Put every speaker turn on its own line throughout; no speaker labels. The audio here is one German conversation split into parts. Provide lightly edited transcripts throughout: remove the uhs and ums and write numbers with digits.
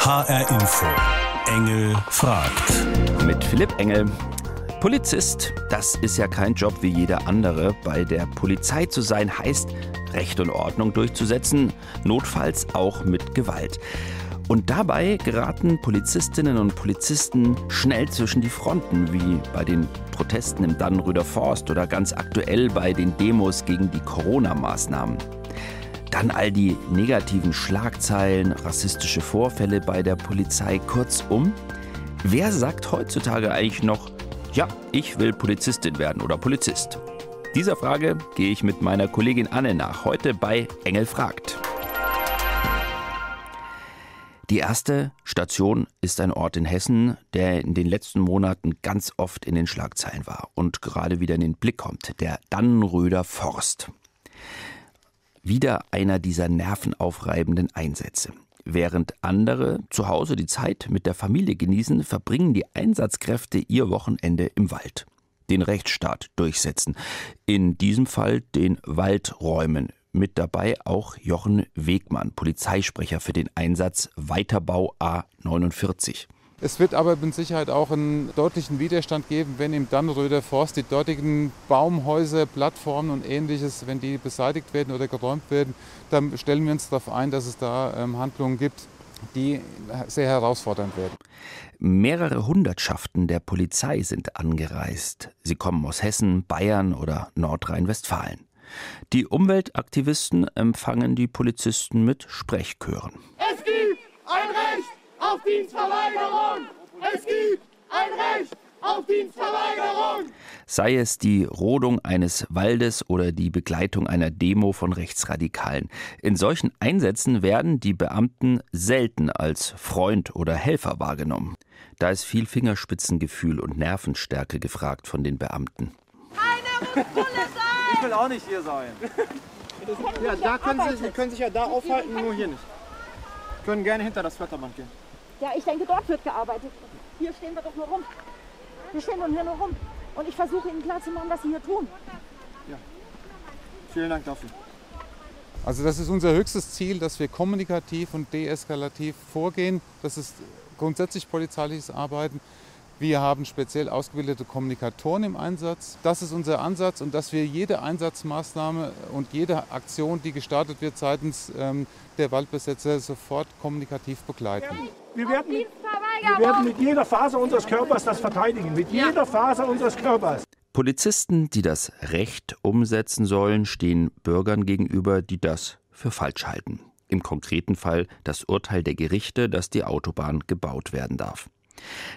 HR Info. Engel fragt.
Mit Philipp Engel. Polizist, das ist ja kein Job wie jeder andere. Bei der Polizei zu sein heißt, Recht und Ordnung durchzusetzen, notfalls auch mit Gewalt. Und dabei geraten Polizistinnen und Polizisten schnell zwischen die Fronten, wie bei den Protesten im Dannenröder Forst oder ganz aktuell bei den Demos gegen die Corona-Maßnahmen. Dann all die negativen Schlagzeilen, rassistische Vorfälle bei der Polizei. Kurzum, wer sagt heutzutage eigentlich noch, ja, ich will Polizistin werden oder Polizist? Dieser Frage gehe ich mit meiner Kollegin Anne nach, heute bei Engel fragt. Die erste Station ist ein Ort in Hessen, der in den letzten Monaten ganz oft in den Schlagzeilen war und gerade wieder in den Blick kommt, der Dannenröder Forst. Wieder einer dieser nervenaufreibenden Einsätze. Während andere zu Hause die Zeit mit der Familie genießen, verbringen die Einsatzkräfte ihr Wochenende im Wald. Den Rechtsstaat durchsetzen. In diesem Fall den Wald räumen. Mit dabei auch Jochen Wegmann, Polizeisprecher für den Einsatz Weiterbau A49.
Es wird aber mit Sicherheit auch einen deutlichen Widerstand geben, wenn im Dannenröder Forst die dortigen Baumhäuser, Plattformen und Ähnliches, wenn die beseitigt werden oder geräumt werden, dann stellen wir uns darauf ein, dass es da Handlungen gibt, die sehr herausfordernd werden.
Mehrere Hundertschaften der Polizei sind angereist. Sie kommen aus Hessen, Bayern oder Nordrhein-Westfalen. Die Umweltaktivisten empfangen die Polizisten mit Sprechchören.
Es gibt ein Recht auf Dienstverweigerung! Es gibt ein Recht auf Dienstverweigerung!
Sei es die Rodung eines Waldes oder die Begleitung einer Demo von Rechtsradikalen. In solchen Einsätzen werden die Beamten selten als Freund oder Helfer wahrgenommen. Da ist viel Fingerspitzengefühl und Nervenstärke gefragt von den Beamten.
Keine Rückbulle sein!
Ich will auch nicht hier sein. Ja, da können sich ja da aufhalten, nur hier nicht. Können gerne hinter das Wetterband gehen.
Ja, ich denke, dort wird gearbeitet. Hier stehen wir doch nur rum. Wir stehen doch hier nur rum. Und ich versuche Ihnen klarzumachen, was Sie hier tun.
Ja, vielen Dank dafür.
Also das ist unser höchstes Ziel, dass wir kommunikativ und deeskalativ vorgehen. Das ist grundsätzlich polizeiliches Arbeiten. Wir haben speziell ausgebildete Kommunikatoren im Einsatz. Das ist unser Ansatz und dass wir jede Einsatzmaßnahme und jede Aktion, die gestartet wird seitens der Waldbesetzer, sofort kommunikativ begleiten.
Wir werden mit jeder Faser unseres Körpers das verteidigen, mit jeder Faser unseres Körpers.
Polizisten, die das Recht umsetzen sollen, stehen Bürgern gegenüber, die das für falsch halten. Im konkreten Fall das Urteil der Gerichte, dass die Autobahn gebaut werden darf.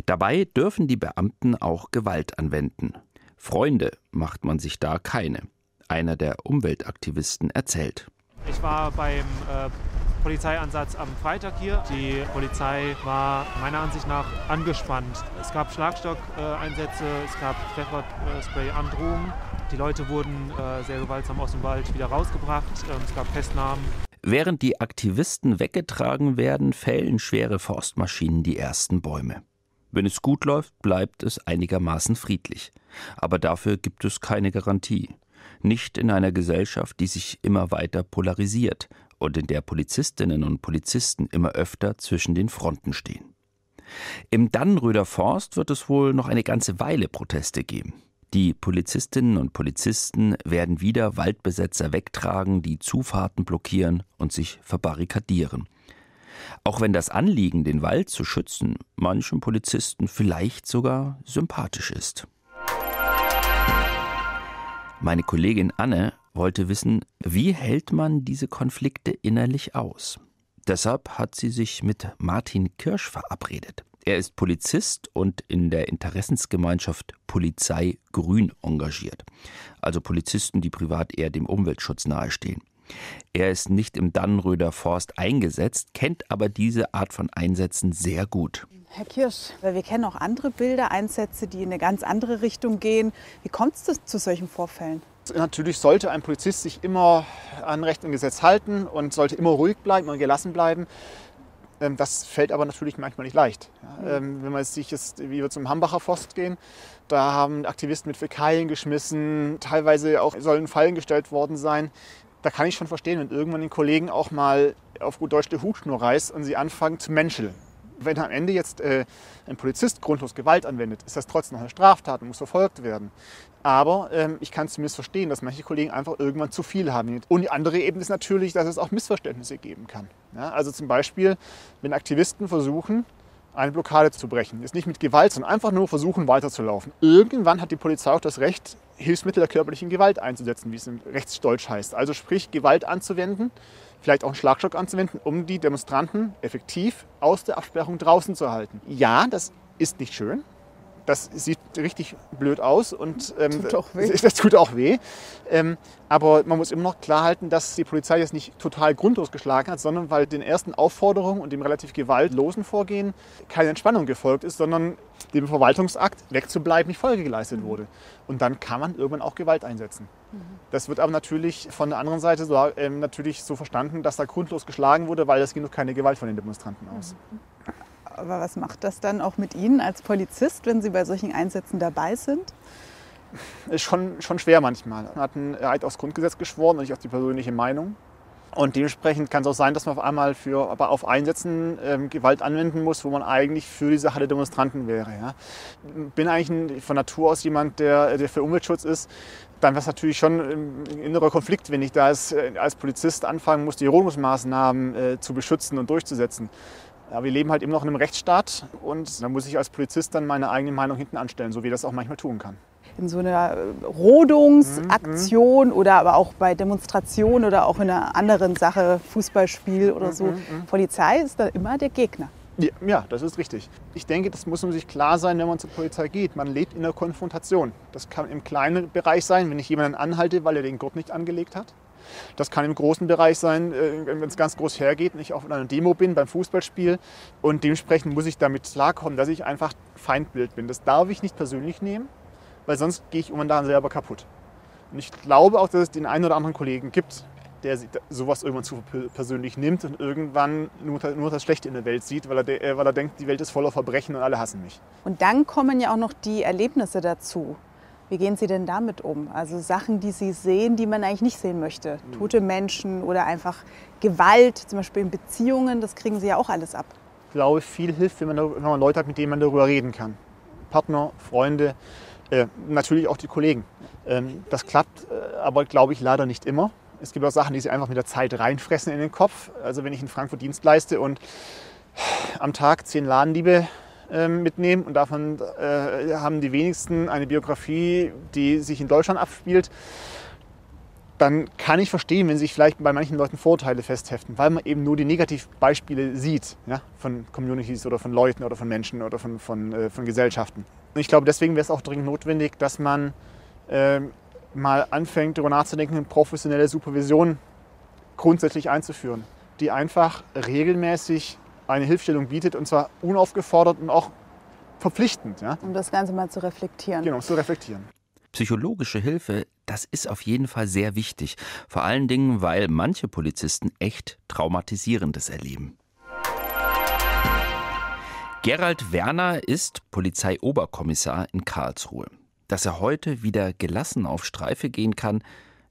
Dabei dürfen die Beamten auch Gewalt anwenden. Freunde macht man sich da keine. Einer der Umweltaktivisten erzählt.
Ich war beim Polizeieinsatz am Freitag hier. Die Polizei war meiner Ansicht nach angespannt. Es gab Schlagstockeinsätze, es gab Pfefferspray-Androhungen. Die Leute wurden sehr gewaltsam aus dem Wald wieder rausgebracht. Es gab Festnahmen.
Während die Aktivisten weggetragen werden, fällen schwere Forstmaschinen die ersten Bäume. Wenn es gut läuft, bleibt es einigermaßen friedlich. Aber dafür gibt es keine Garantie. Nicht in einer Gesellschaft, die sich immer weiter polarisiert und in der Polizistinnen und Polizisten immer öfter zwischen den Fronten stehen. Im Dannenröder Forst wird es wohl noch eine ganze Weile Proteste geben. Die Polizistinnen und Polizisten werden wieder Waldbesetzer wegtragen, die Zufahrten blockieren und sich verbarrikadieren. Auch wenn das Anliegen, den Wald zu schützen, manchen Polizisten vielleicht sogar sympathisch ist. Meine Kollegin Anne wollte wissen, wie hält man diese Konflikte innerlich aus? Deshalb hat sie sich mit Martin Kirsch verabredet. Er ist Polizist und in der Interessensgemeinschaft Polizei Grün engagiert. Also Polizisten, die privat eher dem Umweltschutz nahestehen. Er ist nicht im Dannenröder Forst eingesetzt, kennt aber diese Art von Einsätzen sehr gut.
Herr Kirsch, wir kennen auch andere Bilder, Einsätze, die in eine ganz andere Richtung gehen. Wie kommt es zu solchen Vorfällen?
Natürlich sollte ein Polizist sich immer an Recht und Gesetz halten und sollte immer ruhig bleiben und gelassen bleiben. Das fällt aber natürlich manchmal nicht leicht. Wenn man sich jetzt, wie wir zum Hambacher Forst gehen, da haben Aktivisten mit Fäkalien geschmissen, teilweise auch sollen Fallen gestellt worden sein. Da kann ich schon verstehen, wenn irgendwann den Kollegen auch mal auf gut Deutsch der Hutschnur reißt und sie anfangen zu menscheln. Wenn am Ende jetzt ein Polizist grundlos Gewalt anwendet, ist das trotzdem noch eine Straftat und muss verfolgt werden. Aber ich kann zumindest verstehen, dass manche Kollegen einfach irgendwann zu viel haben. Und die andere Ebene ist natürlich, dass es auch Missverständnisse geben kann. Ja, also zum Beispiel, wenn Aktivisten versuchen, eine Blockade zu brechen. Jetzt nicht mit Gewalt, sondern einfach nur versuchen, weiterzulaufen. Irgendwann hat die Polizei auch das Recht, Hilfsmittel der körperlichen Gewalt einzusetzen, wie es im Rechtsdeutsch heißt. Also sprich, Gewalt anzuwenden, vielleicht auch einen Schlagstock anzuwenden, um die Demonstranten effektiv aus der Absperrung draußen zu halten. Ja, das ist nicht schön. Das sieht richtig blöd aus und das tut auch weh. Aber man muss immer noch klar halten, dass die Polizei jetzt nicht total grundlos geschlagen hat, sondern weil den ersten Aufforderungen und dem relativ gewaltlosen Vorgehen keine Entspannung gefolgt ist, sondern dem Verwaltungsakt wegzubleiben nicht Folge geleistet wurde. Und dann kann man irgendwann auch Gewalt einsetzen. Das wird aber natürlich von der anderen Seite natürlich so verstanden, dass da grundlos geschlagen wurde, weil es ging noch keine Gewalt von den Demonstranten aus.
Aber was macht das dann auch mit Ihnen als Polizist, wenn Sie bei solchen Einsätzen dabei sind?
Ist schon schwer manchmal. Man hat einen Eid aufs Grundgesetz geschworen und nicht auf die persönliche Meinung. Und dementsprechend kann es auch sein, dass man auf einmal auf Einsätzen Gewalt anwenden muss, wo man eigentlich für die Sache der Demonstranten wäre. Ja. Bin eigentlich von Natur aus jemand, der für Umweltschutz ist. Dann wäre es natürlich schon ein innerer Konflikt, wenn ich da als Polizist anfangen muss, die Rodungsmaßnahmen zu beschützen und durchzusetzen. Ja, wir leben halt immer noch in einem Rechtsstaat und da muss ich als Polizist dann meine eigene Meinung hinten anstellen, so wie ich das auch manchmal tun kann.
In so einer Rodungsaktion oder aber auch bei Demonstrationen oder auch in einer anderen Sache, Fußballspiel oder so, Polizei ist da immer der Gegner.
Ja, das ist richtig. Ich denke, das muss sich klar sein, wenn man zur Polizei geht. Man lebt in der Konfrontation. Das kann im kleinen Bereich sein, wenn ich jemanden anhalte, weil er den Gurt nicht angelegt hat. Das kann im großen Bereich sein, wenn es ganz groß hergeht und ich auf einer Demo bin, beim Fußballspiel. Und dementsprechend muss ich damit klarkommen, dass ich einfach Feindbild bin. Das darf ich nicht persönlich nehmen, weil sonst gehe ich irgendwann daran selber kaputt. Und ich glaube auch, dass es den einen oder anderen Kollegen gibt, der sowas irgendwann zu persönlich nimmt und irgendwann nur das Schlechte in der Welt sieht, weil er denkt, die Welt ist voller Verbrechen und alle hassen mich.
Und dann kommen ja auch noch die Erlebnisse dazu. Wie gehen Sie denn damit um? Also Sachen, die Sie sehen, die man eigentlich nicht sehen möchte. Tote Menschen oder einfach Gewalt, zum Beispiel in Beziehungen, das kriegen Sie ja auch alles ab.
Ich glaube, viel hilft, wenn man Leute hat, mit denen man darüber reden kann. Partner, Freunde, natürlich auch die Kollegen. Das klappt aber, glaube ich, leider nicht immer. Es gibt auch Sachen, die sie einfach mit der Zeit reinfressen in den Kopf. Also wenn ich in Frankfurt Dienst leiste und am Tag 10 Ladendiebe mitnehmen und davon haben die wenigsten eine Biografie, die sich in Deutschland abspielt, dann kann ich verstehen, wenn sich vielleicht bei manchen Leuten Vorurteile festheften, weil man eben nur die Negativbeispiele sieht, ja, von Communities oder von Leuten oder von Menschen oder von Gesellschaften. Und ich glaube, deswegen wäre es auch dringend notwendig, dass man mal anfängt, darüber nachzudenken, professionelle Supervision grundsätzlich einzuführen, die einfach regelmäßig eine Hilfestellung bietet, und zwar unaufgefordert und auch verpflichtend. Ja?
Um das Ganze mal zu reflektieren.
Genau, zu reflektieren.
Psychologische Hilfe, das ist auf jeden Fall sehr wichtig. Vor allen Dingen, weil manche Polizisten echt Traumatisierendes erleben. Gerald Werner ist Polizeioberkommissar in Karlsruhe. Dass er heute wieder gelassen auf Streife gehen kann,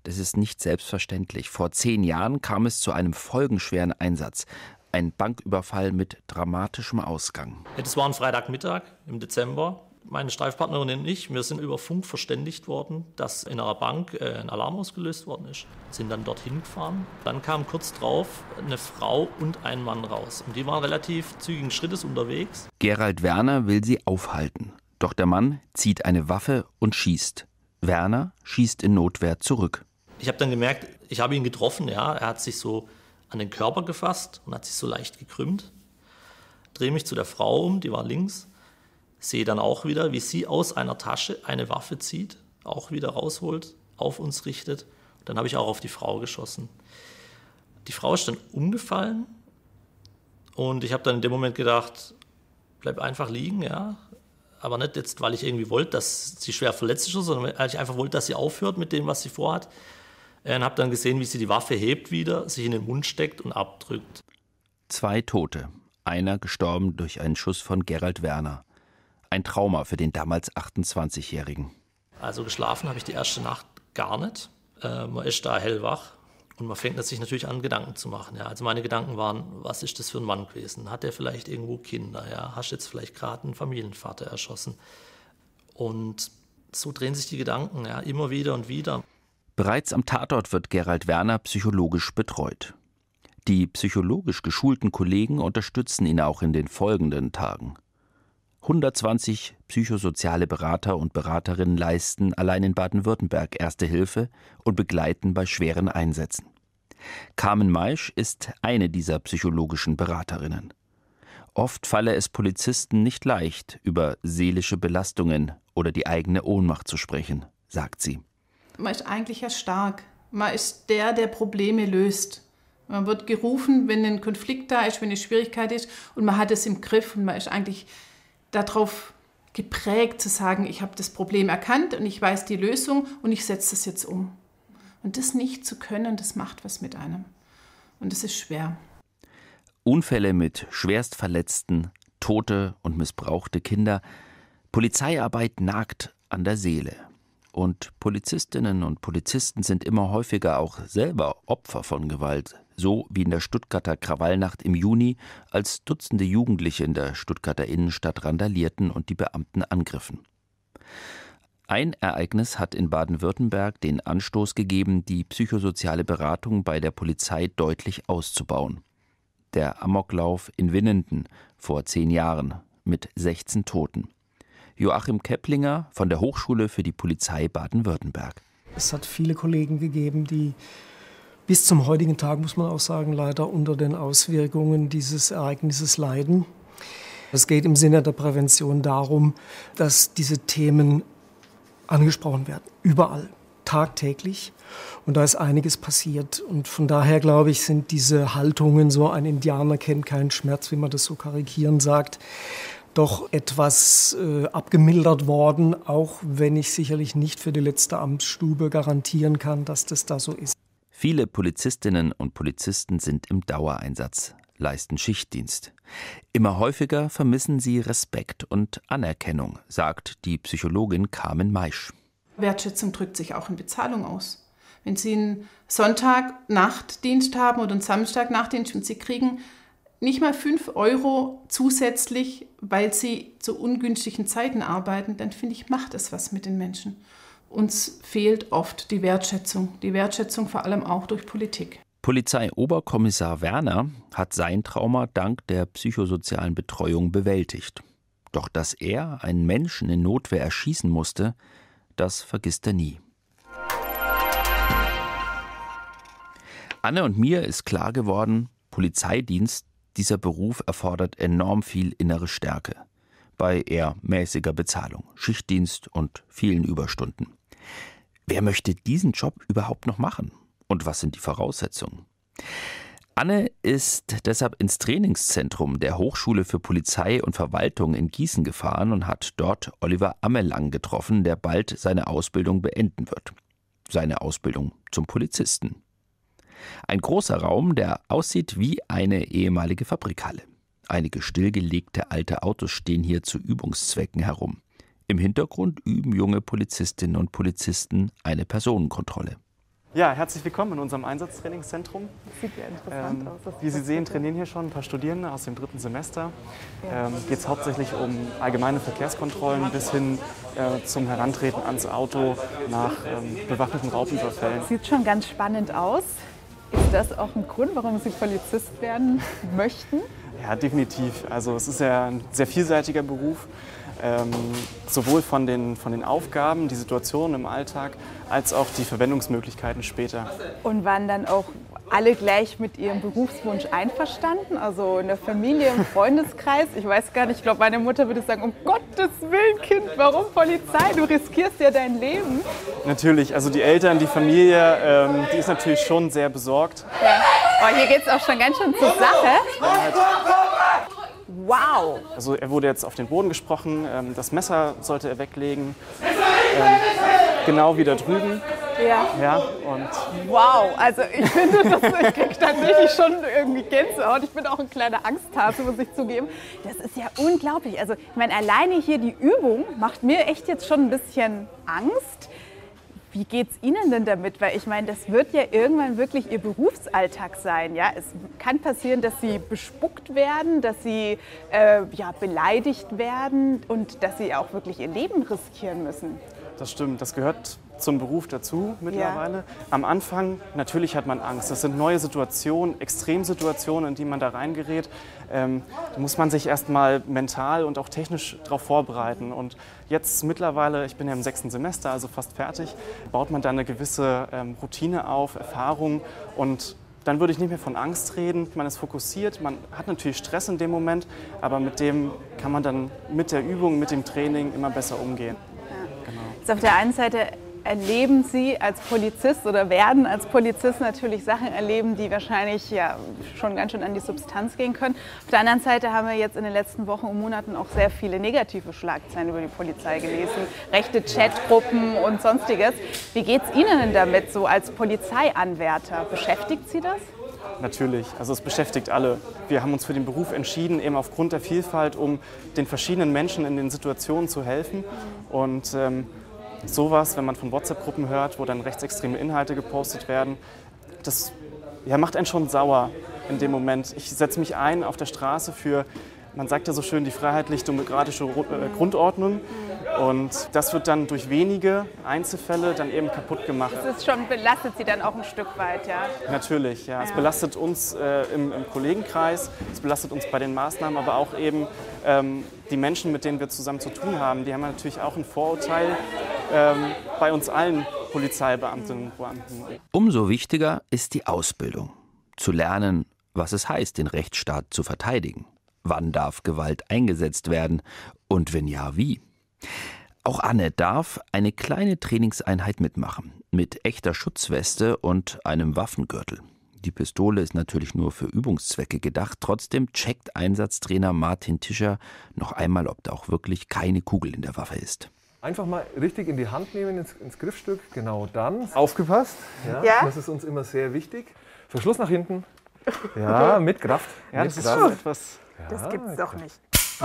das ist nicht selbstverständlich. Vor 10 Jahren kam es zu einem folgenschweren Einsatz. Ein Banküberfall mit dramatischem Ausgang.
Es war ein Freitagmittag im Dezember. Meine Streifpartnerin und ich, wir sind über Funk verständigt worden, dass in einer Bank ein Alarm ausgelöst worden ist. Wir sind dann dorthin gefahren. Dann kam kurz drauf eine Frau und ein Mann raus. Und die waren relativ zügigen Schrittes unterwegs.
Gerald Werner will sie aufhalten. Doch der Mann zieht eine Waffe und schießt. Werner schießt in Notwehr zurück.
Ich habe dann gemerkt, ich habe ihn getroffen. Ja. Er hat sich so an den Körper gefasst und hat sich so leicht gekrümmt. Drehe mich zu der Frau um, die war links. Sehe dann auch wieder, wie sie aus einer Tasche eine Waffe zieht, auch wieder rausholt, auf uns richtet. Dann habe ich auch auf die Frau geschossen. Die Frau ist dann umgefallen und ich habe dann in dem Moment gedacht, bleib einfach liegen, ja. Aber nicht jetzt, weil ich irgendwie wollte, dass sie schwer verletzt ist, sondern weil ich einfach wollte, dass sie aufhört mit dem, was sie vorhat. Und habe dann gesehen, wie sie die Waffe hebt wieder, sich in den Mund steckt und abdrückt.
2 Tote, einer gestorben durch einen Schuss von Gerald Werner. Ein Trauma für den damals 28-Jährigen.
Also geschlafen habe ich die erste Nacht gar nicht. Man ist da hellwach Und man fängt sich natürlich an, Gedanken zu machen. Ja. Also meine Gedanken waren, was ist das für ein Mann gewesen? Hat er vielleicht irgendwo Kinder? Ja? Hast du jetzt vielleicht gerade einen Familienvater erschossen? Und so drehen sich die Gedanken, ja, immer wieder und wieder.
Bereits am Tatort wird Gerald Werner psychologisch betreut. Die psychologisch geschulten Kollegen unterstützen ihn auch in den folgenden Tagen. 120 psychosoziale Berater und Beraterinnen leisten allein in Baden-Württemberg Erste Hilfe und begleiten bei schweren Einsätzen. Carmen Maisch ist eine dieser psychologischen Beraterinnen. Oft falle es Polizisten nicht leicht, über seelische Belastungen oder die eigene Ohnmacht zu sprechen, sagt sie.
Man ist eigentlich ja stark. Man ist der Probleme löst. Man wird gerufen, wenn ein Konflikt da ist, wenn eine Schwierigkeit ist und man hat es im Griff und man ist eigentlich darauf geprägt zu sagen, ich habe das Problem erkannt und ich weiß die Lösung und ich setze das jetzt um. Und das nicht zu können, das macht was mit einem. Und das ist schwer.
Unfälle mit Schwerstverletzten, tote und missbrauchte Kinder. Polizeiarbeit nagt an der Seele. Und Polizistinnen und Polizisten sind immer häufiger auch selber Opfer von Gewalt. So wie in der Stuttgarter Krawallnacht im Juni, als Dutzende Jugendliche in der Stuttgarter Innenstadt randalierten und die Beamten angriffen. Ein Ereignis hat in Baden-Württemberg den Anstoß gegeben, die psychosoziale Beratung bei der Polizei deutlich auszubauen. Der Amoklauf in Winnenden vor 10 Jahren mit 16 Toten. Joachim Kepplinger von der Hochschule für die Polizei Baden-Württemberg.
Es hat viele Kollegen gegeben, die bis zum heutigen Tag, muss man auch sagen, leider unter den Auswirkungen dieses Ereignisses leiden. Es geht im Sinne der Prävention darum, dass diese Themen angesprochen werden, überall, tagtäglich. Und da ist einiges passiert. Und von daher, glaube ich, sind diese Haltungen, so ein Indianer kennt keinen Schmerz, wie man das so karikierend sagt, doch etwas abgemildert worden, auch wenn ich sicherlich nicht für die letzte Amtsstube garantieren kann, dass das da so ist.
Viele Polizistinnen und Polizisten sind im Dauereinsatz, leisten Schichtdienst. Immer häufiger vermissen sie Respekt und Anerkennung, sagt die Psychologin Carmen Maisch.
Wertschätzung drückt sich auch in Bezahlung aus. Wenn Sie einen Sonntag-Nachtdienst haben oder einen Samstag-Nachtdienst und Sie kriegen nicht mal 5 € zusätzlich, weil Sie zu ungünstigen Zeiten arbeiten, dann finde ich, macht es was mit den Menschen. Uns fehlt oft die Wertschätzung vor allem auch durch Politik.
Polizeioberkommissar Werner hat sein Trauma dank der psychosozialen Betreuung bewältigt. Doch dass er einen Menschen in Notwehr erschießen musste, das vergisst er nie. Anne und mir ist klar geworden, Polizeidienst, dieser Beruf erfordert enorm viel innere Stärke. Bei eher mäßiger Bezahlung, Schichtdienst und vielen Überstunden. Wer möchte diesen Job überhaupt noch machen? Und was sind die Voraussetzungen? Anne ist deshalb ins Trainingszentrum der Hochschule für Polizei und Verwaltung in Gießen gefahren und hat dort Oliver Amelang getroffen, der bald seine Ausbildung beenden wird. Seine Ausbildung zum Polizisten. Ein großer Raum, der aussieht wie eine ehemalige Fabrikhalle. Einige stillgelegte alte Autos stehen hier zu Übungszwecken herum. Im Hintergrund üben junge Polizistinnen und Polizisten eine Personenkontrolle.
Ja, herzlich willkommen in unserem Einsatztrainingszentrum.
Das sieht ja interessant aus.
Wie Sie sehen, trainieren hier schon ein paar Studierende aus dem 3. Semester. Geht es hauptsächlich um allgemeine Verkehrskontrollen bis hin zum Herantreten ans Auto nach bewaffneten Raubüberfällen.
Sieht schon ganz spannend aus. Ist das auch ein Grund, warum Sie Polizist werden möchten?
Ja, definitiv. Also es ist ja ein sehr vielseitiger Beruf. Sowohl von den Aufgaben, die Situationen im Alltag, als auch die Verwendungsmöglichkeiten später.
Und waren dann auch alle gleich mit ihrem Berufswunsch einverstanden? Also in der Familie, im Freundeskreis? Ich weiß gar nicht, ich glaube, meine Mutter würde sagen, um Gottes Willen, Kind, warum Polizei? Du riskierst ja dein Leben.
Natürlich, also die Eltern, die Familie, die ist natürlich schon sehr besorgt.
Ja. Oh, hier geht es auch schon ganz schön zur Sache. Wow!
Also er wurde jetzt auf den Boden gesprochen, das Messer sollte er weglegen, genau wie da drüben.
Ja.
Und
wow, also ich finde, ich kriege tatsächlich schon irgendwie Gänsehaut. Ich bin auch ein kleiner Angsthase, muss ich zugeben. Das ist ja unglaublich. Also ich meine, alleine hier die Übung macht mir echt jetzt schon ein bisschen Angst. Wie geht es Ihnen denn damit? Weil ich meine, das wird ja irgendwann wirklich Ihr Berufsalltag sein. Ja? Es kann passieren, dass Sie bespuckt werden, dass Sie beleidigt werden und dass Sie auch wirklich Ihr Leben riskieren müssen.
Das stimmt, das gehört zum Beruf dazu mittlerweile. Ja. Am Anfang, natürlich hat man Angst. Das sind neue Situationen, Extremsituationen, in die man da reingerät. Da muss man sich erstmal mental und auch technisch darauf vorbereiten. Und jetzt mittlerweile, ich bin ja im 6. Semester, also fast fertig, baut man da eine gewisse Routine auf, Erfahrung. Und dann würde ich nicht mehr von Angst reden. Man ist fokussiert, man hat natürlich Stress in dem Moment, aber mit dem kann man dann mit der Übung, mit dem Training immer besser umgehen.
Ja. Genau. Also auf der einen Seite erleben Sie als Polizist oder werden als Polizist natürlich Sachen erleben, die wahrscheinlich ja schon ganz schön an die Substanz gehen können. Auf der anderen Seite haben wir jetzt in den letzten Wochen und Monaten auch sehr viele negative Schlagzeilen über die Polizei gelesen, rechte Chatgruppen und Sonstiges. Wie geht es Ihnen denn damit, so als Polizeianwärter? Beschäftigt Sie das?
Natürlich, also es beschäftigt alle. Wir haben uns für den Beruf entschieden, eben aufgrund der Vielfalt, um den verschiedenen Menschen in den Situationen zu helfen. Und sowas, wenn man von WhatsApp-Gruppen hört, wo dann rechtsextreme Inhalte gepostet werden, das macht einen schon sauer in dem Moment. Ich setze mich ein auf der Straße für, man sagt ja so schön, die freiheitlich-demokratische Grundordnung. Und das wird dann durch wenige Einzelfälle dann eben kaputt gemacht.
Das ist schon, belastet Sie dann auch ein Stück weit, ja?
Natürlich, ja. Es belastet uns im Kollegenkreis, es belastet uns bei den Maßnahmen, aber auch eben die Menschen, mit denen wir zusammen zu tun haben, die haben natürlich auch ein Vorurteil bei uns allen Polizeibeamtinnen und Beamten.
Umso wichtiger ist die Ausbildung. Zu lernen, was es heißt, den Rechtsstaat zu verteidigen. Wann darf Gewalt eingesetzt werden und wenn ja, wie? Auch Anne darf eine kleine Trainingseinheit mitmachen, mit echter Schutzweste und einem Waffengürtel. Die Pistole ist natürlich nur für Übungszwecke gedacht, trotzdem checkt Einsatztrainer Martin Tischer noch einmal, ob da auch wirklich keine Kugel in der Waffe ist.
Einfach mal richtig in die Hand nehmen, ins Griffstück, genau dann. Aufgepasst, ja. Das ist uns immer sehr wichtig. Verschluss nach hinten, ja, mit Kraft.
Ja,
mit
das
Kraft.
ist etwas.
Das gibt's doch nicht.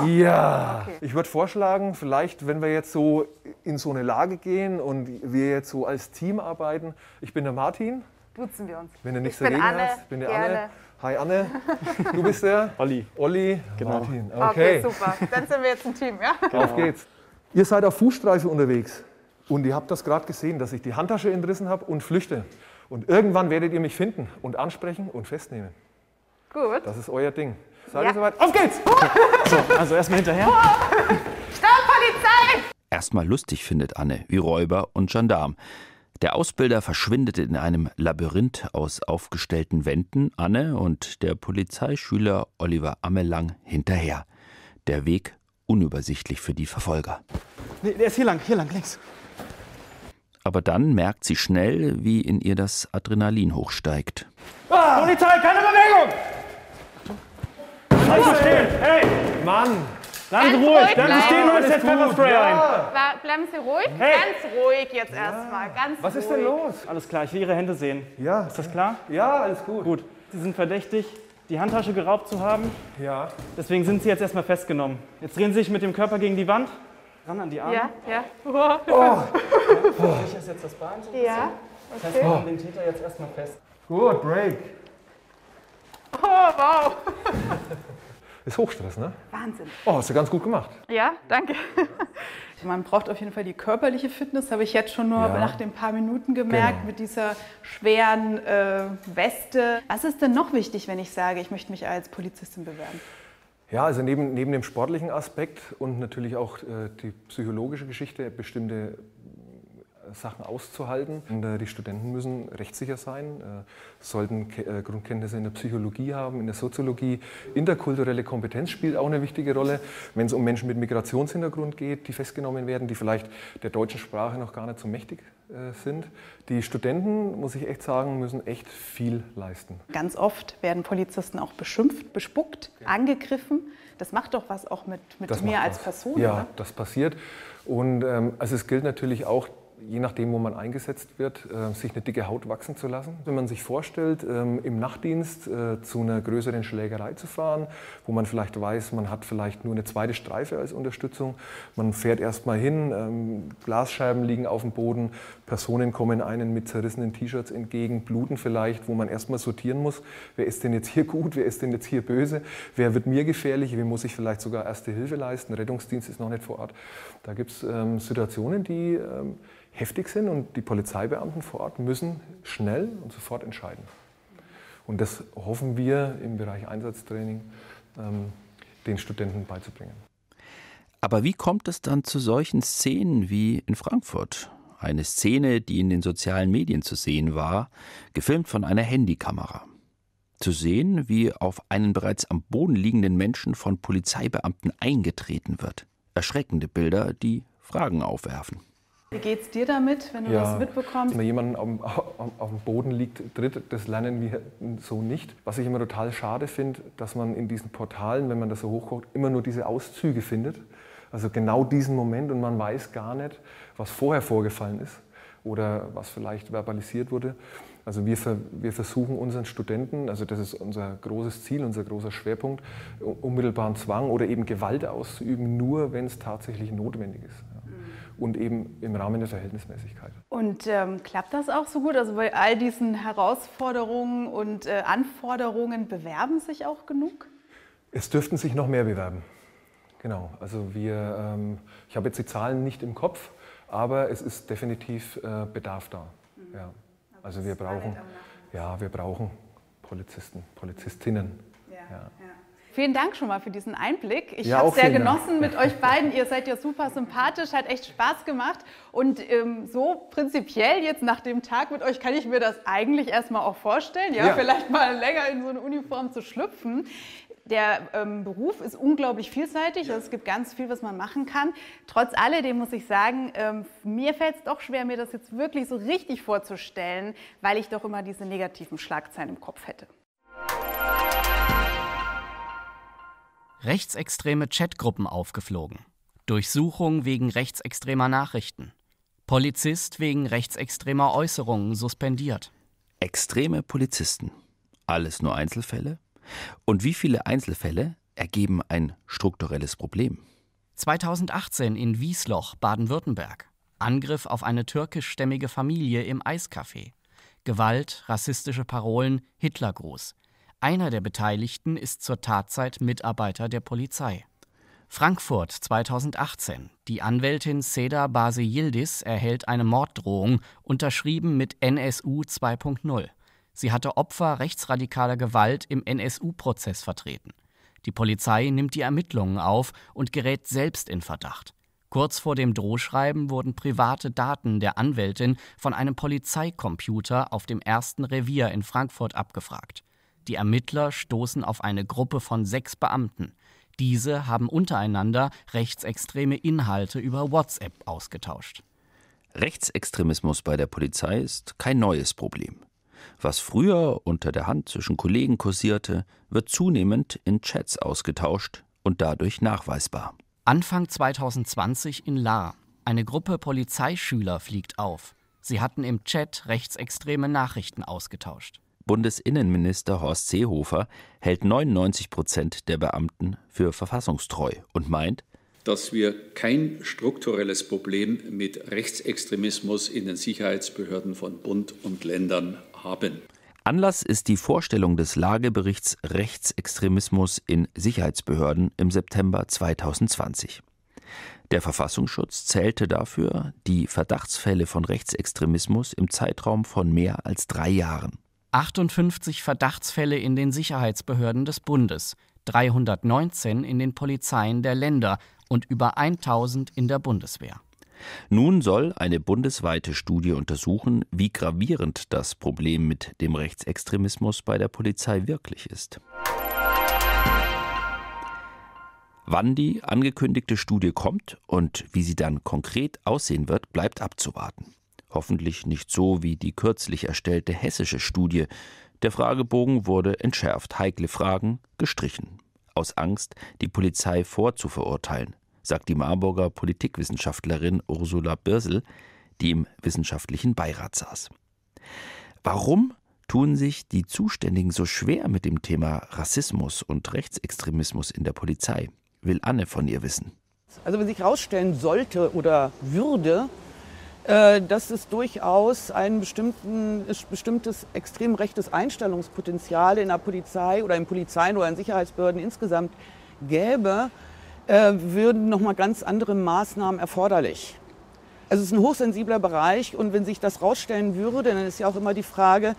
Ja,
Okay.
Ich würde vorschlagen, vielleicht, wenn wir jetzt so in so eine Lage gehen und wir jetzt so als Team arbeiten. Ich bin der Martin.
Duzen wir uns.
Wenn du nichts
Ich bin
dagegen
Anne,
hast, bin der
gerne.
Anne. Hi Anne, du bist der? Olli,
Genau.
Martin.
Okay, super. Dann sind wir jetzt ein Team, ja?
Auf geht's. Ihr seid auf Fußstreife unterwegs und ihr habt das gerade gesehen, dass ich die Handtasche entrissen habe und flüchte. Und irgendwann werdet ihr mich finden und ansprechen und festnehmen.
Gut.
Das ist euer Ding. Seid ihr soweit? Auf geht's!
So, also erstmal hinterher.
Stopp, Polizei!
Erstmal lustig findet Anne, wie Räuber und Gendarm. Der Ausbilder verschwindet in einem Labyrinth aus aufgestellten Wänden, Anne und der Polizeischüler Oliver Amelang hinterher. Der Weg unübersichtlich für die Verfolger.
Nee, der ist hier lang, links.
Aber dann merkt sie schnell, wie in ihr das Adrenalin hochsteigt.
Polizei, keine Bewegung! Bleib stehen! Hey!
Mann!
Bleiben Sie ruhig! Bleiben Sie stehen und jetzt Pfefferspray ein!
Bleiben Sie ruhig?
Hey.
Ganz ruhig jetzt erstmal. Ganz
Was ist
ruhig.
denn los?
Alles klar, ich will Ihre Hände sehen.
Ja.
Ist das klar?
Ja, alles gut.
Gut. Sie sind verdächtig, die Handtasche geraubt zu haben.
Ja.
Deswegen sind Sie jetzt erstmal festgenommen. Jetzt drehen Sie sich mit dem Körper gegen die Wand. Ran an die Arme.
Ja, ja.
Sicher ist jetzt das Bein so ein
Ja.
bisschen. Das heißt, wir haben den Täter jetzt erstmal fest.
Gut, Break.
Oh, wow.
Ist Hochstress, ne?
Wahnsinn.
Oh, hast du ganz gut gemacht.
Ja, danke.
Man braucht auf jeden Fall die körperliche Fitness, habe ich jetzt schon nur nach den paar Minuten gemerkt,
Genau.
mit dieser schweren Weste. Was ist denn noch wichtig, wenn ich sage, ich möchte mich als Polizistin bewerben?
Ja, also neben dem sportlichen Aspekt und natürlich auch die psychologische Geschichte, bestimmte Sachen auszuhalten. Und, die Studenten müssen rechtssicher sein, sollten Grundkenntnisse in der Psychologie haben, in der Soziologie. Interkulturelle Kompetenz spielt auch eine wichtige Rolle, wenn es um Menschen mit Migrationshintergrund geht, die festgenommen werden, die vielleicht der deutschen Sprache noch gar nicht so mächtig sind. Die Studenten, muss ich echt sagen, müssen echt viel leisten.
Ganz oft werden Polizisten auch beschimpft, bespuckt, angegriffen. Das macht doch was auch mit mir als Person.
Ja,
ne?
das passiert. Und also es gilt natürlich auch, je nachdem, wo man eingesetzt wird, sich eine dicke Haut wachsen zu lassen. Wenn man sich vorstellt, im Nachtdienst zu einer größeren Schlägerei zu fahren, wo man vielleicht weiß, man hat vielleicht nur eine zweite Streife als Unterstützung. Man fährt erst mal hin, Glasscheiben liegen auf dem Boden, Personen kommen einen mit zerrissenen T-Shirts entgegen, bluten vielleicht, wo man erst mal sortieren muss, wer ist denn jetzt hier gut, wer ist denn jetzt hier böse, wer wird mir gefährlich, wem muss ich vielleicht sogar Erste Hilfe leisten, Rettungsdienst ist noch nicht vor Ort. Da gibt es Situationen, die heftig sind und die Polizeibeamten vor Ort müssen schnell und sofort entscheiden. Und das hoffen wir im Bereich Einsatztraining den Studenten beizubringen.
Aber wie kommt es dann zu solchen Szenen wie in Frankfurt? Eine Szene, die in den sozialen Medien zu sehen war, gefilmt von einer Handykamera. Zu sehen, wie auf einen bereits am Boden liegenden Menschen von Polizeibeamten eingetreten wird. Erschreckende Bilder, die Fragen aufwerfen.
Wie geht's dir damit, wenn du das mitbekommst?
Wenn jemand auf dem Boden liegt, tritt, das lernen wir so nicht. Was ich immer total schade finde, dass man in diesen Portalen, wenn man das so hochguckt, immer nur diese Auszüge findet. Also genau diesen Moment und man weiß gar nicht, was vorher vorgefallen ist oder was vielleicht verbalisiert wurde. Also wir versuchen unseren Studenten, also das ist unser großes Ziel, unser großer Schwerpunkt, unmittelbaren Zwang oder eben Gewalt auszuüben, nur wenn es tatsächlich notwendig ist. Und eben im Rahmen der Verhältnismäßigkeit.
Und klappt das auch so gut? Also bei all diesen Herausforderungen und Anforderungen bewerben sich auch genug?
Es dürften sich noch mehr bewerben. Genau. Also ich habe jetzt die Zahlen nicht im Kopf, aber es ist definitiv Bedarf da. Ja. Also wir brauchen Polizisten, Polizistinnen. Ja.
Vielen Dank schon mal für diesen Einblick. Ich habe es sehr genossen mit euch beiden. Ihr seid ja super sympathisch, hat echt Spaß gemacht. Und so prinzipiell jetzt nach dem Tag mit euch kann ich mir das eigentlich erstmal auch vorstellen, vielleicht mal länger in so eine Uniform zu schlüpfen. Der Beruf ist unglaublich vielseitig, also es gibt ganz viel, was man machen kann. Trotz alledem muss ich sagen, mir fällt es doch schwer, mir das jetzt wirklich so richtig vorzustellen, weil ich doch immer diese negativen Schlagzeilen im Kopf hätte.
Rechtsextreme Chatgruppen aufgeflogen. Durchsuchung wegen rechtsextremer Nachrichten. Polizist wegen rechtsextremer Äußerungen suspendiert.
Extreme Polizisten. Alles nur Einzelfälle? Und wie viele Einzelfälle ergeben ein strukturelles Problem? 2018 in Wiesloch, Baden-Württemberg. Angriff auf eine türkischstämmige Familie im Eiscafé. Gewalt, rassistische Parolen, Hitlergruß. Einer der Beteiligten ist zur Tatzeit Mitarbeiter der Polizei. Frankfurt 2018. Die Anwältin Seda Basi Yildiz erhält eine Morddrohung, unterschrieben mit NSU 2.0. Sie hatte Opfer rechtsradikaler Gewalt im NSU-Prozess vertreten. Die Polizei nimmt die Ermittlungen auf und gerät selbst in Verdacht. Kurz vor dem Drohschreiben wurden private Daten der Anwältin von einem Polizeicomputer auf dem 1. Revier in Frankfurt abgefragt. Die Ermittler stoßen auf eine Gruppe von 6 Beamten. Diese haben untereinander rechtsextreme Inhalte über WhatsApp ausgetauscht. Rechtsextremismus bei der Polizei ist kein neues Problem. Was früher unter der Hand zwischen Kollegen kursierte, wird zunehmend in Chats ausgetauscht und dadurch nachweisbar. Anfang 2020 in Lahr. Eine Gruppe Polizeischüler fliegt auf. Sie hatten im Chat rechtsextreme Nachrichten ausgetauscht. Bundesinnenminister Horst Seehofer hält 99% der Beamten für verfassungstreu und meint,
dass wir kein strukturelles Problem mit Rechtsextremismus in den Sicherheitsbehörden von Bund und Ländern haben.
Anlass ist die Vorstellung des Lageberichts Rechtsextremismus in Sicherheitsbehörden im September 2020. Der Verfassungsschutz zählte dafür die Verdachtsfälle von Rechtsextremismus im Zeitraum von mehr als 3 Jahren. 58 Verdachtsfälle in den Sicherheitsbehörden des Bundes, 319 in den Polizeien der Länder und über 1000 in der Bundeswehr. Nun soll eine bundesweite Studie untersuchen, wie gravierend das Problem mit dem Rechtsextremismus bei der Polizei wirklich ist. Wann die angekündigte Studie kommt und wie sie dann konkret aussehen wird, bleibt abzuwarten. Hoffentlich nicht so wie die kürzlich erstellte hessische Studie. Der Fragebogen wurde entschärft, heikle Fragen gestrichen. Aus Angst, die Polizei vorzuverurteilen, sagt die Marburger Politikwissenschaftlerin Ursula Birsel, die im wissenschaftlichen Beirat saß. Warum tun sich die Zuständigen so schwer mit dem Thema Rassismus und Rechtsextremismus in der Polizei? Will Anne von ihr wissen.
Also wenn sich herausstellen sollte oder würde, dass es durchaus ein bestimmtes extrem rechtes Einstellungspotenzial in der Polizei oder in Polizeien oder in Sicherheitsbehörden insgesamt gäbe, würden nochmal ganz andere Maßnahmen erforderlich. Also es ist ein hochsensibler Bereich und wenn sich das herausstellen würde, dann ist ja auch immer die Frage,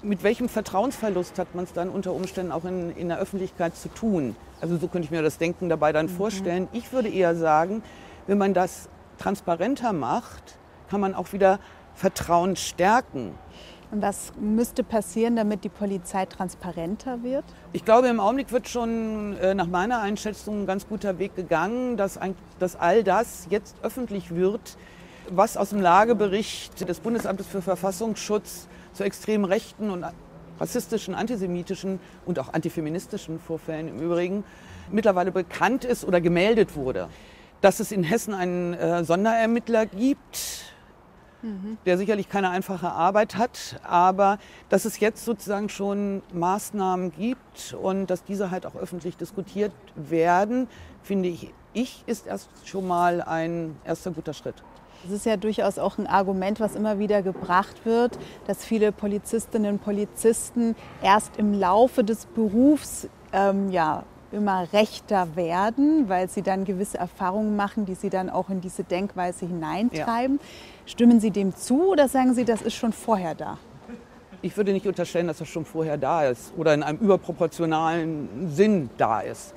mit welchem Vertrauensverlust hat man es dann unter Umständen auch in der Öffentlichkeit zu tun. Also so könnte ich mir das Denken dabei dann vorstellen. Ich würde eher sagen, wenn man das transparenter macht, kann man auch wieder Vertrauen stärken.
Und was müsste passieren, damit die Polizei transparenter wird?
Ich glaube, im Augenblick wird schon nach meiner Einschätzung ein ganz guter Weg gegangen, dass all das jetzt öffentlich wird, was aus dem Lagebericht des Bundesamtes für Verfassungsschutz zu extrem rechten und rassistischen, antisemitischen und auch antifeministischen Vorfällen im Übrigen mittlerweile bekannt ist oder gemeldet wurde. Dass es in Hessen einen Sonderermittler gibt, der sicherlich keine einfache Arbeit hat, aber dass es jetzt sozusagen schon Maßnahmen gibt und dass diese halt auch öffentlich diskutiert werden, finde ich, ist erst schon mal ein erster guter Schritt.
Das ist ja durchaus auch ein Argument, was immer wieder gebracht wird, dass viele Polizistinnen und Polizisten erst im Laufe des Berufs immer rechter werden, weil sie dann gewisse Erfahrungen machen, die sie dann auch in diese Denkweise hineintreiben. Ja. Stimmen Sie dem zu oder sagen Sie, das ist schon vorher da?
Ich würde nicht unterstellen, dass das schon vorher da ist oder in einem überproportionalen Sinn da ist.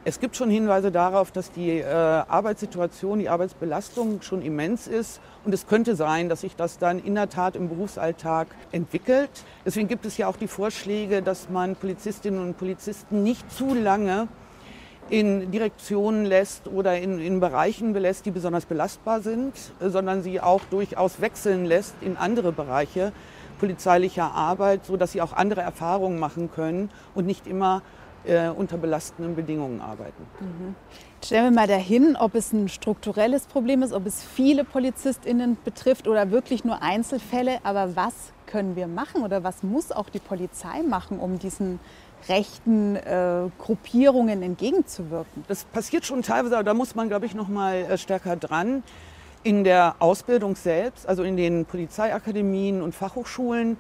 Es gibt schon Hinweise darauf, dass die Arbeitssituation, die Arbeitsbelastung schon immens ist. Und es könnte sein, dass sich das dann in der Tat im Berufsalltag entwickelt. Deswegen gibt es ja auch die Vorschläge, dass man Polizistinnen und Polizisten nicht zu lange in Direktionen lässt oder in Bereichen belässt, die besonders belastbar sind, sondern sie auch durchaus wechseln lässt in andere Bereiche polizeilicher Arbeit, sodass sie auch andere Erfahrungen machen können und nicht immer unter belastenden Bedingungen arbeiten.
Stellen wir mal dahin, ob es ein strukturelles Problem ist, ob es viele PolizistInnen betrifft oder wirklich nur Einzelfälle. Aber was können wir machen oder was muss auch die Polizei machen, um diesen rechten Gruppierungen entgegenzuwirken?
Das passiert schon teilweise, aber da muss man, glaube ich, noch mal stärker dran. In der Ausbildung selbst, also in den Polizeiakademien und Fachhochschulen,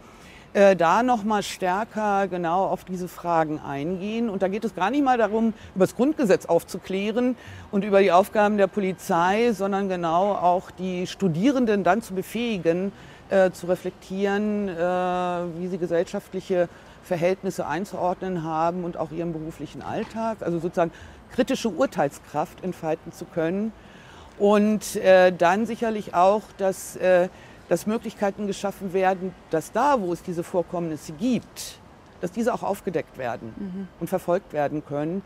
da noch mal stärker genau auf diese Fragen eingehen. Und da geht es gar nicht mal darum, über das Grundgesetz aufzuklären und über die Aufgaben der Polizei, sondern genau auch die Studierenden dann zu befähigen, zu reflektieren, wie sie gesellschaftliche Verhältnisse einzuordnen haben und auch ihren beruflichen Alltag, also sozusagen kritische Urteilskraft entfalten zu können. Und dann sicherlich auch, dass Möglichkeiten geschaffen werden, dass da, wo es diese Vorkommnisse gibt, dass diese auch aufgedeckt werden und verfolgt werden können.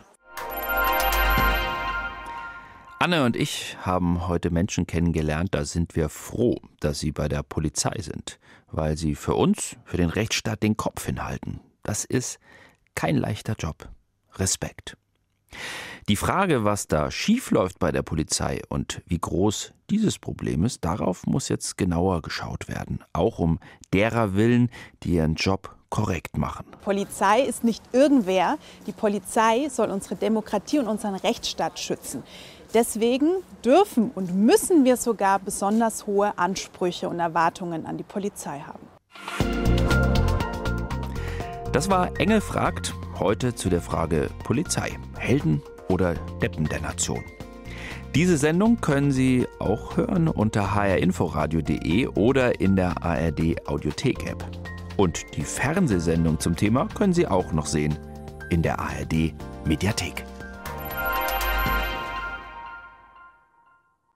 Anne und ich haben heute Menschen kennengelernt, da sind wir froh, dass sie bei der Polizei sind, weil sie für uns, für den Rechtsstaat, den Kopf hinhalten. Das ist kein leichter Job. Respekt. Die Frage, was da schiefläuft bei der Polizei und wie groß dieses Problem ist, darauf muss jetzt genauer geschaut werden. Auch um derer willen, die ihren Job korrekt machen.
Polizei ist nicht irgendwer. Die Polizei soll unsere Demokratie und unseren Rechtsstaat schützen. Deswegen dürfen und müssen wir sogar besonders hohe Ansprüche und Erwartungen an die Polizei haben.
Das war Engel fragt, heute zu der Frage Polizei, Helden oder Deppen der Nation. Diese Sendung können Sie auch hören unter hrinforadio.de oder in der ARD Audiothek App. Und die Fernsehsendung zum Thema können Sie auch noch sehen in der ARD Mediathek.